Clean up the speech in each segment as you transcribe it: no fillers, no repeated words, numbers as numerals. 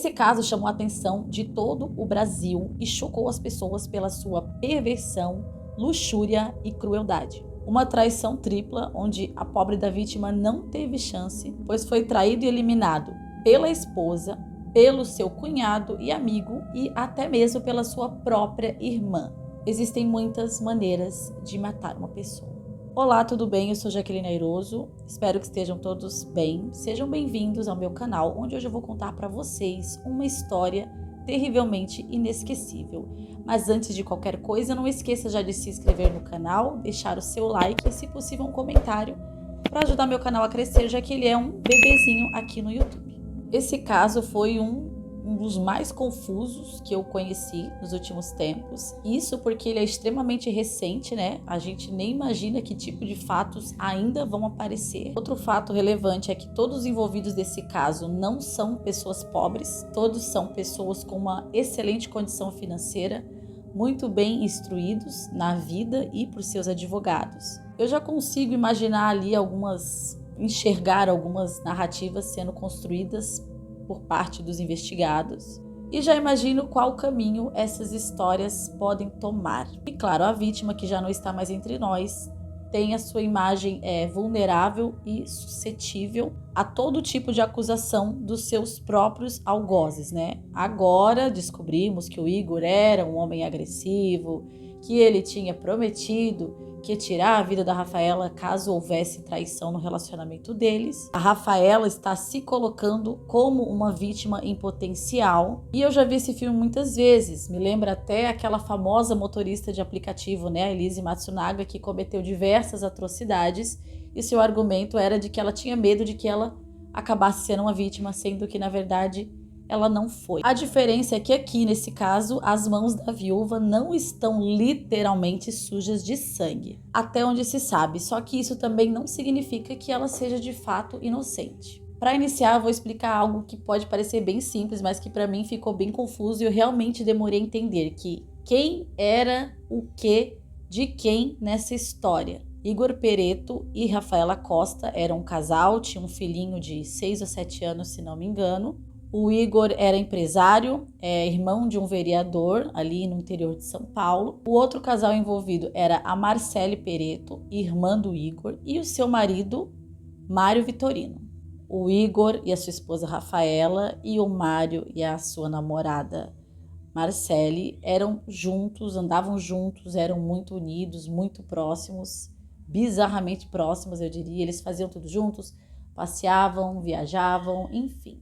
Esse caso chamou a atenção de todo o Brasil e chocou as pessoas pela sua perversão, luxúria e crueldade. Uma traição tripla, onde a pobre da vítima não teve chance, pois foi traído e eliminado pela esposa, pelo seu cunhado e amigo e até mesmo pela sua própria irmã. Existem muitas maneiras de matar uma pessoa. Olá, tudo bem? Eu sou Jaqueline Airoso, espero que estejam todos bem. Sejam bem-vindos ao meu canal, onde hoje eu vou contar para vocês uma história terrivelmente inesquecível. Mas antes de qualquer coisa, não esqueça já de se inscrever no canal, deixar o seu like e, se possível, um comentário para ajudar meu canal a crescer, já que ele é um bebezinho aqui no YouTube. Esse caso foi um dos mais confusos que eu conheci nos últimos tempos. Isso porque ele é extremamente recente, né? A gente nem imagina que tipo de fatos ainda vão aparecer. Outro fato relevante é que todos os envolvidos desse caso não são pessoas pobres, todos são pessoas com uma excelente condição financeira, muito bem instruídos na vida e por seus advogados. Eu já consigo imaginar ali enxergar algumas narrativas sendo construídas por parte dos investigados e já imagino qual caminho essas histórias podem tomar. E claro, a vítima, que já não está mais entre nós, tem a sua imagem vulnerável e suscetível a todo tipo de acusação dos seus próprios algozes, né? Agora descobrimos que o Igor era um homem agressivo, que ele tinha prometido que ia tirar a vida da Rafaela caso houvesse traição no relacionamento deles. A Rafaela está se colocando como uma vítima em potencial. E eu já vi esse filme muitas vezes. Me lembra até aquela famosa motorista de aplicativo, né, a Elise Matsunaga, que cometeu diversas atrocidades. E seu argumento era de que ela tinha medo de que ela acabasse sendo uma vítima, sendo que, na verdade, ela não foi. A diferença é que aqui, nesse caso, as mãos da viúva não estão literalmente sujas de sangue, até onde se sabe, só que isso também não significa que ela seja de fato inocente. Para iniciar, eu vou explicar algo que pode parecer bem simples, mas que para mim ficou bem confuso e eu realmente demorei a entender que quem era o que de quem nessa história. Igor Pereto e Rafaela Costa eram um casal, tinha um filhinho de 6 ou 7 anos, se não me engano. O Igor era empresário, irmão de um vereador ali no interior de São Paulo. O outro casal envolvido era a Marcele Pereto, irmã do Igor, e o seu marido, Mário Vitorino. O Igor e a sua esposa Rafaela e o Mário e a sua namorada Marcele eram juntos, andavam juntos, eram muito unidos, muito próximos, bizarramente próximos, eu diria. Eles faziam tudo juntos, passeavam, viajavam, enfim.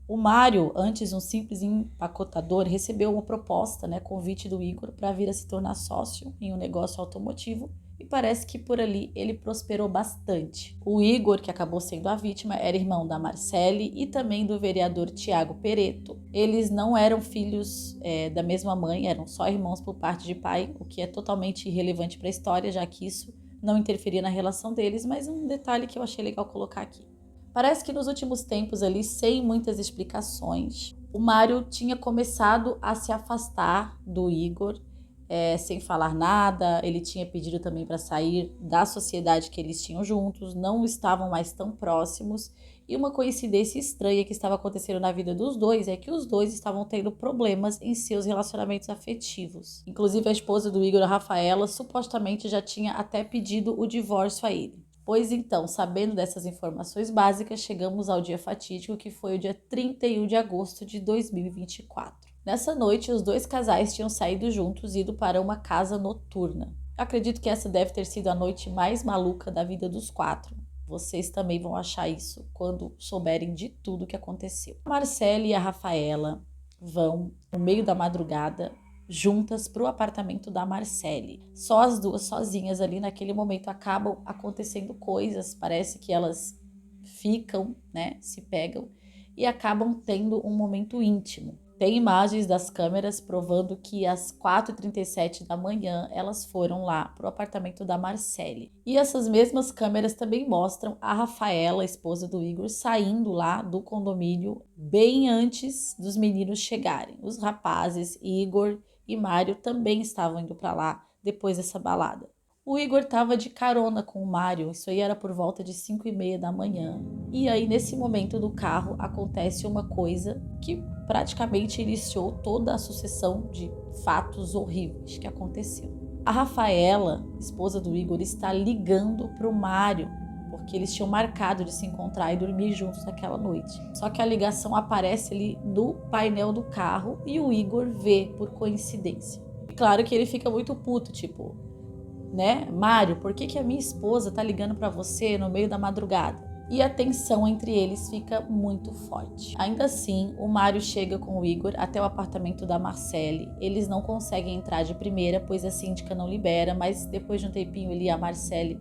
O Mário, antes um simples empacotador, recebeu uma proposta, convite do Igor para vir a se tornar sócio em um negócio automotivo e parece que por ali ele prosperou bastante. O Igor, que acabou sendo a vítima, era irmão da Marcele e também do vereador Tiago Pereto. Eles não eram filhos da mesma mãe, eram só irmãos por parte de pai, o que é totalmente irrelevante para a história, já que isso não interferia na relação deles, mas um detalhe que eu achei legal colocar aqui. Parece que nos últimos tempos ali, sem muitas explicações, o Mário tinha começado a se afastar do Igor, sem falar nada. Ele tinha pedido também para sair da sociedade que eles tinham juntos, não estavam mais tão próximos. E uma coincidência estranha que estava acontecendo na vida dos dois é que os dois estavam tendo problemas em seus relacionamentos afetivos. Inclusive a esposa do Igor, a Rafaela, supostamente já tinha até pedido o divórcio a ele. Pois então, sabendo dessas informações básicas, chegamos ao dia fatídico, que foi o dia 31 de agosto de 2024. Nessa noite, os dois casais tinham saído juntos e ido para uma casa noturna. Acredito que essa deve ter sido a noite mais maluca da vida dos quatro. Vocês também vão achar isso quando souberem de tudo que aconteceu. A Marcele e a Rafaela vão, no meio da madrugada, juntas para o apartamento da Marcele. Só as duas sozinhas ali naquele momento acabam acontecendo coisas, parece que elas ficam, se pegam e acabam tendo um momento íntimo. Tem imagens das câmeras provando que às 4h37 da manhã elas foram lá para o apartamento da Marcele. E essas mesmas câmeras também mostram a Rafaela, esposa do Igor, saindo lá do condomínio bem antes dos meninos chegarem. Os rapazes, Igor e Mário, também estavam indo para lá depois dessa balada. O Igor estava de carona com o Mário, isso aí era por volta de 5h30 da manhã. E aí, nesse momento do carro, acontece uma coisa que praticamente iniciou toda a sucessão de fatos horríveis que aconteceu. A Rafaela, esposa do Igor, está ligando para o Mário, porque eles tinham marcado de se encontrar e dormir juntos naquela noite. Só que a ligação aparece ali no painel do carro e o Igor vê por coincidência. E claro que ele fica muito puto, tipo, né? Mário, por que a minha esposa tá ligando para você no meio da madrugada? E a tensão entre eles fica muito forte. Ainda assim, o Mário chega com o Igor até o apartamento da Marcele. Eles não conseguem entrar de primeira, pois a síndica não libera, mas depois de um tempinho ali, a Marcele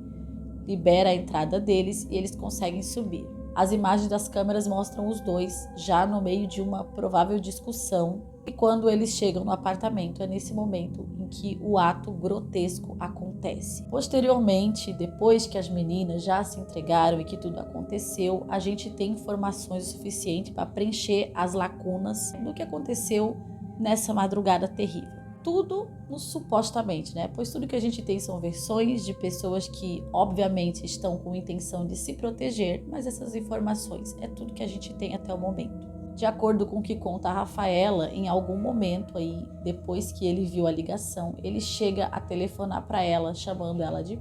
libera a entrada deles e eles conseguem subir. As imagens das câmeras mostram os dois já no meio de uma provável discussão. E quando eles chegam no apartamento, é nesse momento em que o ato grotesco acontece. Posteriormente, depois que as meninas já se entregaram e que tudo aconteceu, a gente tem informações o suficiente para preencher as lacunas do que aconteceu nessa madrugada terrível. Tudo supostamente, né? Pois tudo que a gente tem são versões de pessoas que, obviamente, estão com intenção de se proteger, mas essas informações é tudo que a gente tem até o momento. De acordo com o que conta a Rafaela, em algum momento aí, depois que ele viu a ligação, ele chega a telefonar para ela, chamando ela de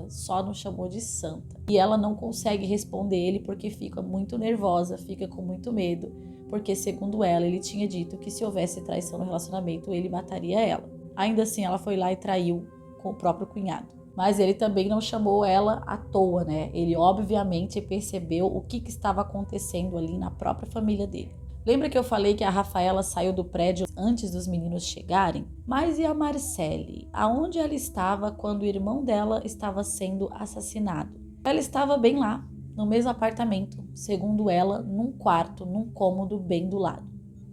só não chamou de santa. E ela não consegue responder ele porque fica muito nervosa, fica com muito medo, porque segundo ela, ele tinha dito que se houvesse traição no relacionamento, ele mataria ela. Ainda assim, ela foi lá e traiu com o próprio cunhado. Mas ele também não chamou ela à toa, né? Ele obviamente percebeu o que estava acontecendo ali na própria família dele. Lembra que eu falei que a Rafaela saiu do prédio antes dos meninos chegarem? Mas e a Marcele? Aonde ela estava quando o irmão dela estava sendo assassinado? Ela estava bem lá, no mesmo apartamento, segundo ela, num quarto, num cômodo bem do lado.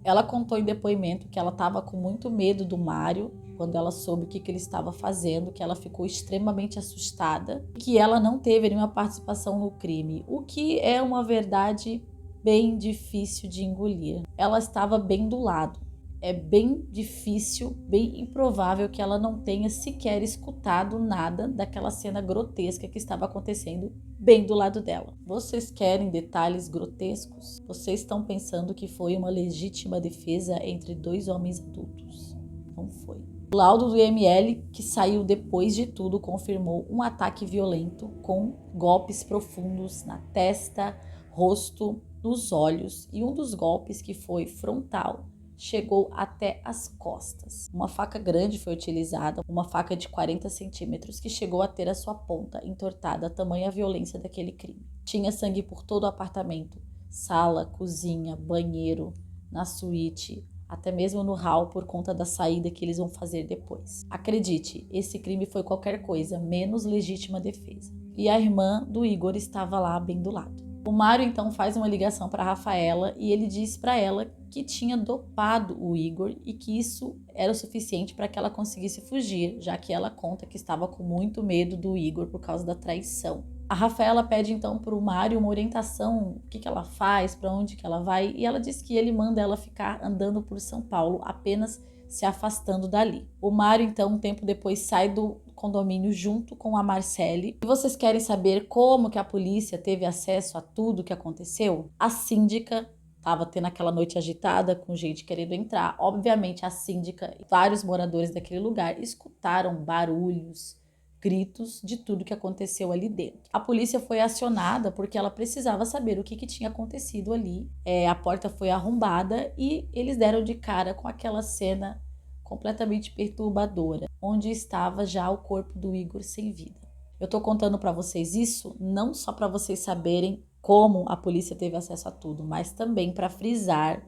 Ela contou em depoimento que ela estava com muito medo do Mário, quando ela soube o que ele estava fazendo, que ela ficou extremamente assustada e que ela não teve nenhuma participação no crime, o que é uma verdade bem difícil de engolir. Ela estava bem do lado. É bem difícil, bem improvável que ela não tenha sequer escutado nada daquela cena grotesca que estava acontecendo bem do lado dela. Vocês querem detalhes grotescos? Vocês estão pensando que foi uma legítima defesa entre dois homens adultos? Não foi. O laudo do IML, que saiu depois de tudo, confirmou um ataque violento com golpes profundos na testa, rosto, nos olhos, e um dos golpes, que foi frontal, chegou até as costas. Uma faca grande foi utilizada, uma faca de 40 centímetros, que chegou a ter a sua ponta entortada, tamanha a violência daquele crime. Tinha sangue por todo o apartamento, sala, cozinha, banheiro, na suíte, até mesmo no hall, por conta da saída que eles vão fazer depois. Acredite, esse crime foi qualquer coisa menos legítima defesa. E a irmã do Igor estava lá bem do lado. O Mário então faz uma ligação para Rafaela e ele diz para ela que tinha dopado o Igor e que isso era o suficiente para que ela conseguisse fugir, já que ela conta que estava com muito medo do Igor por causa da traição. A Rafaela pede então para o Mário uma orientação, o que ela faz, para onde que ela vai, e ela diz que ele manda ela ficar andando por São Paulo, apenas se afastando dali. O Mário então, um tempo depois, sai do condomínio junto com a Marcele. E vocês querem saber como que a polícia teve acesso a tudo que aconteceu? A síndica estava tendo aquela noite agitada, com gente querendo entrar. Obviamente a síndica e vários moradores daquele lugar escutaram barulhos, gritos de tudo que aconteceu ali dentro. A polícia foi acionada porque ela precisava saber o que tinha acontecido ali. A porta foi arrombada e eles deram de cara com aquela cena completamente perturbadora, onde estava já o corpo do Igor sem vida. Eu tô contando para vocês isso não só para vocês saberem como a polícia teve acesso a tudo, mas também para frisar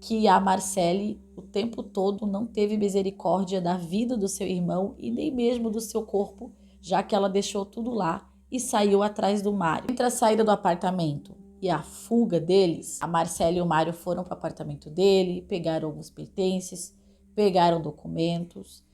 que a Marcele o tempo todo não teve misericórdia da vida do seu irmão e nem mesmo do seu corpo, já que ela deixou tudo lá e saiu atrás do Mário. Entre a saída do apartamento e a fuga deles, a Marcele e o Mário foram para o apartamento dele, pegaram alguns pertences, pegaram documentos.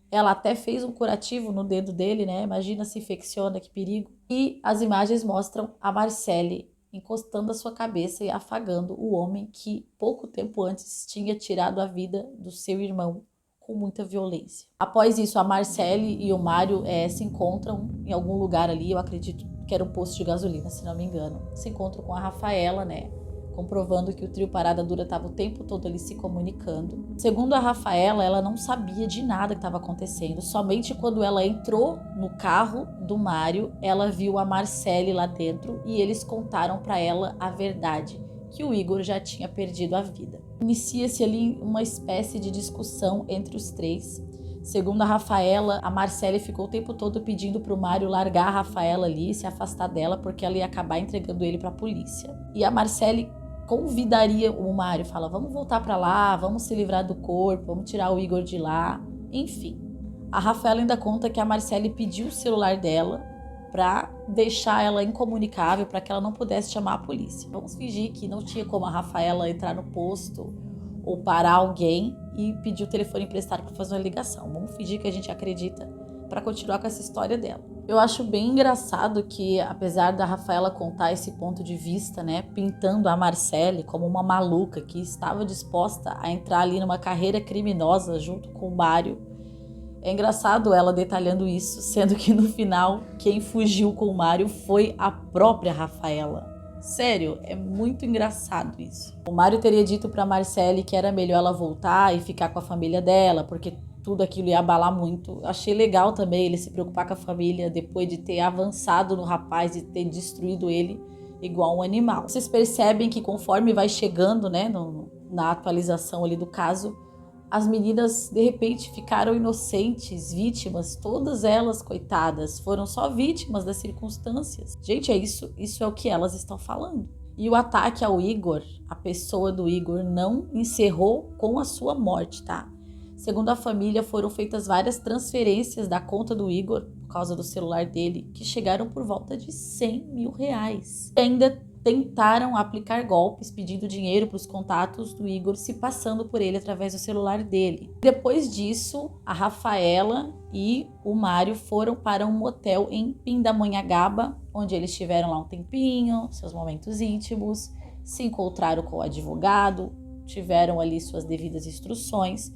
Ela até fez um curativo no dedo dele, né? Imagina se infecciona, que perigo. E as imagens mostram a Marcele encostando a sua cabeça e afagando o homem que pouco tempo antes tinha tirado a vida do seu irmão com muita violência. Após isso, a Marcele e o Mário se encontram em algum lugar ali, eu acredito que era um posto de gasolina, se não me engano. Se encontram com a Rafaela, né? Comprovando que o trio Parada Dura estava o tempo todo ali se comunicando. Segundo a Rafaela, ela não sabia de nada que estava acontecendo. Somente quando ela entrou no carro do Mário, ela viu a Marcele lá dentro e eles contaram para ela a verdade, que o Igor já tinha perdido a vida. Inicia-se ali uma espécie de discussão entre os três. Segundo a Rafaela, a Marcele ficou o tempo todo pedindo para o Mário largar a Rafaela ali, se afastar dela, porque ela ia acabar entregando ele para a polícia. E a Marcele convidaria o Mário, fala, vamos voltar para lá, vamos se livrar do corpo, vamos tirar o Igor de lá, enfim. A Rafaela ainda conta que a Marcele pediu o celular dela para deixar ela incomunicável, para que ela não pudesse chamar a polícia. Vamos fingir que não tinha como a Rafaela entrar no posto ou parar alguém e pedir o telefone emprestado para fazer uma ligação. Vamos fingir que a gente acredita para continuar com essa história dela. Eu acho bem engraçado que, apesar da Rafaela contar esse ponto de vista, né, pintando a Marcele como uma maluca que estava disposta a entrar ali numa carreira criminosa junto com o Mário, é engraçado ela detalhando isso, sendo que no final quem fugiu com o Mário foi a própria Rafaela. Sério, é muito engraçado isso. O Mário teria dito para Marcele que era melhor ela voltar e ficar com a família dela, porque tudo aquilo ia abalar muito. Achei legal também ele se preocupar com a família depois de ter avançado no rapaz e ter destruído ele igual um animal. Vocês percebem que conforme vai chegando, né, na atualização ali do caso, as meninas de repente ficaram inocentes, vítimas, todas elas, coitadas, foram só vítimas das circunstâncias. Gente, isso é o que elas estão falando. E o ataque ao Igor, a pessoa do Igor, não encerrou com a sua morte, tá? Segundo a família, foram feitas várias transferências da conta do Igor, por causa do celular dele, que chegaram por volta de R$100 mil. E ainda tentaram aplicar golpes pedindo dinheiro para os contatos do Igor, se passando por ele através do celular dele. Depois disso, a Rafaela e o Mário foram para um motel em Pindamonhangaba, onde eles tiveram lá um tempinho, seus momentos íntimos, se encontraram com o advogado, tiveram ali suas devidas instruções,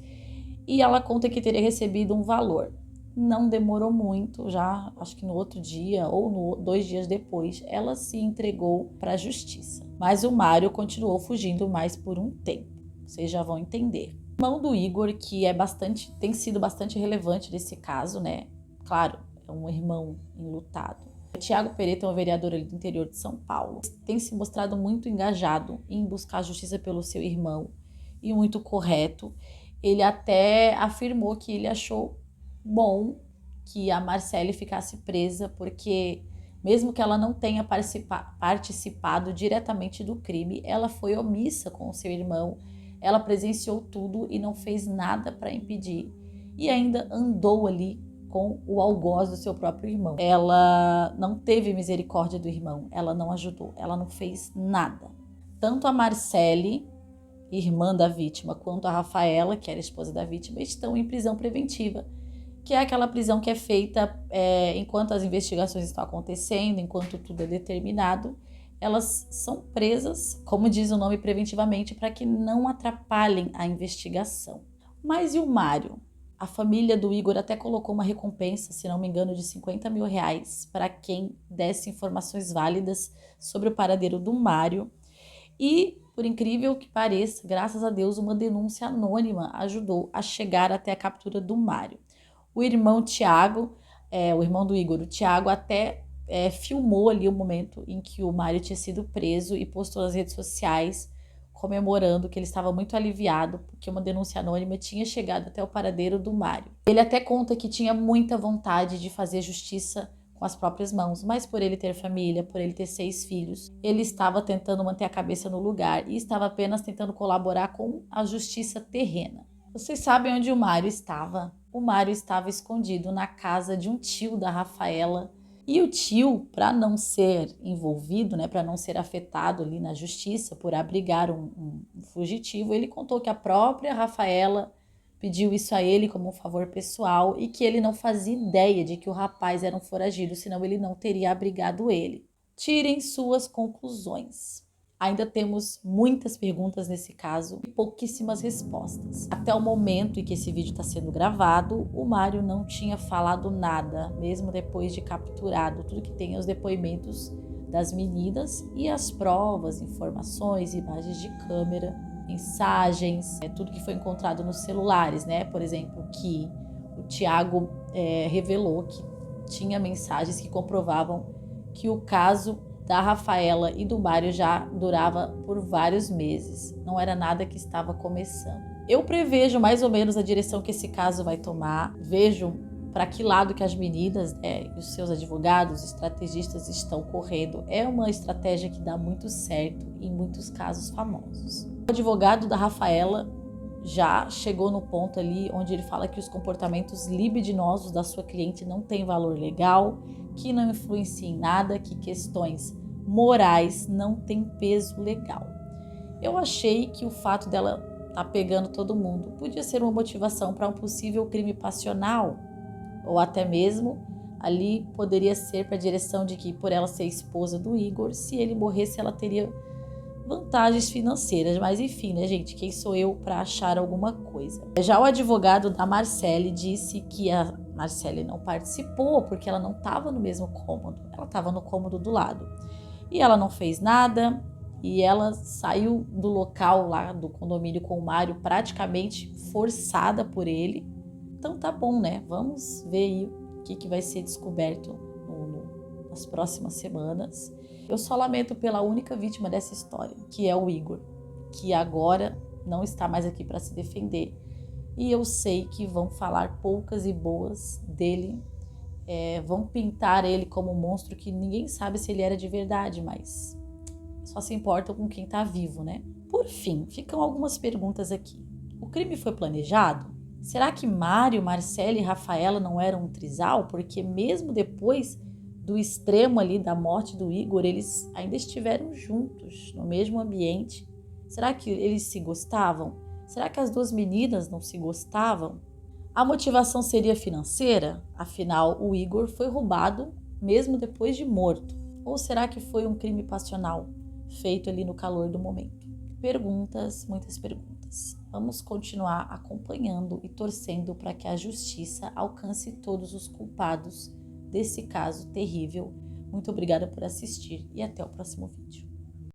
e ela conta que teria recebido um valor. Não demorou muito, já acho que no outro dia ou 2 dias depois, ela se entregou para a justiça. Mas o Mário continuou fugindo mais por um tempo. Vocês já vão entender. O irmão do Igor, que tem sido bastante relevante nesse caso, né? Claro, é um irmão enlutado. O Thiago Pereira é um vereador ali do interior de São Paulo. Tem se mostrado muito engajado em buscar justiça pelo seu irmão e muito correto. Ele até afirmou que ele achou bom que a Marcele ficasse presa, porque mesmo que ela não tenha participado diretamente do crime, ela foi omissa com o seu irmão, ela presenciou tudo e não fez nada para impedir, e ainda andou ali com o algoz do seu próprio irmão. Ela não teve misericórdia do irmão, ela não ajudou, ela não fez nada. Tanto a Marcele, irmã da vítima, quanto a Rafaela, que era esposa da vítima, estão em prisão preventiva, que é aquela prisão que é feita enquanto as investigações estão acontecendo, enquanto tudo é determinado. Elas são presas, como diz o nome, preventivamente, para que não atrapalhem a investigação. Mas e o Mário? A família do Igor até colocou uma recompensa, se não me engano, de R$50 mil para quem desse informações válidas sobre o paradeiro do Mário. E, por incrível que pareça, graças a Deus, uma denúncia anônima ajudou a chegar até a captura do Mário. O irmão Thiago, o irmão do Igor, o Thiago, até filmou ali o momento em que o Mário tinha sido preso e postou nas redes sociais comemorando que ele estava muito aliviado porque uma denúncia anônima tinha chegado até o paradeiro do Mário. Ele até conta que tinha muita vontade de fazer justiça com as próprias mãos, mas por ele ter família, por ele ter 6 filhos, ele estava tentando manter a cabeça no lugar e estava apenas tentando colaborar com a justiça terrena. Vocês sabem onde o Mário estava? O Mário estava escondido na casa de um tio da Rafaela. E o tio, para não ser envolvido, né, para não ser afetado ali na justiça por abrigar um fugitivo, ele contou que a própria Rafaela pediu isso a ele como um favor pessoal e que ele não fazia ideia de que o rapaz era um foragido, senão ele não teria abrigado ele. Tirem suas conclusões. Ainda temos muitas perguntas nesse caso e pouquíssimas respostas. Até o momento em que esse vídeo está sendo gravado, o Mário não tinha falado nada, mesmo depois de capturado tudo que tem os depoimentos das meninas e as provas, informações, imagens de câmera, mensagens, tudo que foi encontrado nos celulares, né? Por exemplo, que o Thiago revelou que tinha mensagens que comprovavam que o caso da Rafaela e do Mário já durava por vários meses. Não era nada que estava começando. Eu prevejo mais ou menos a direção que esse caso vai tomar. Vejo para que lado que as meninas e os seus advogados, estrategistas estão correndo. É uma estratégia que dá muito certo em muitos casos famosos. O advogado da Rafaela já chegou no ponto ali onde ele fala que os comportamentos libidinosos da sua cliente não têm valor legal, que não influencia em nada, que questões morais não têm peso legal. Eu achei que o fato dela estar pegando todo mundo podia ser uma motivação para um possível crime passional, ou até mesmo ali poderia ser para a direção de que, por ela ser esposa do Igor, se ele morresse ela teria vantagens financeiras, mas enfim, né, gente, quem sou eu para achar alguma coisa? Já o advogado da Marcele disse que a Marcele não participou porque ela não estava no mesmo cômodo, ela estava no cômodo do lado e ela não fez nada e ela saiu do local lá do condomínio com o Mário praticamente forçada por ele. Então tá bom, né? Vamos ver aí o que vai ser descoberto nas próximas semanas. Eu só lamento pela única vítima dessa história, que é o Igor, que agora não está mais aqui para se defender. E eu sei que vão falar poucas e boas dele, vão pintar ele como um monstro que ninguém sabe se ele era de verdade, mas só se importa com quem está vivo, né? Por fim, ficam algumas perguntas aqui. O crime foi planejado? Será que Mário, Marcele e Rafaela não eram um trisal? Porque mesmo depois do extremo ali da morte do Igor, eles ainda estiveram juntos, no mesmo ambiente. Será que eles se gostavam? Será que as duas meninas não se gostavam? A motivação seria financeira? Afinal, o Igor foi roubado mesmo depois de morto. Ou será que foi um crime passional, feito ali no calor do momento? Perguntas, muitas perguntas. Vamos continuar acompanhando e torcendo para que a justiça alcance todos os culpados desse caso terrível. Muito obrigada por assistir e até o próximo vídeo.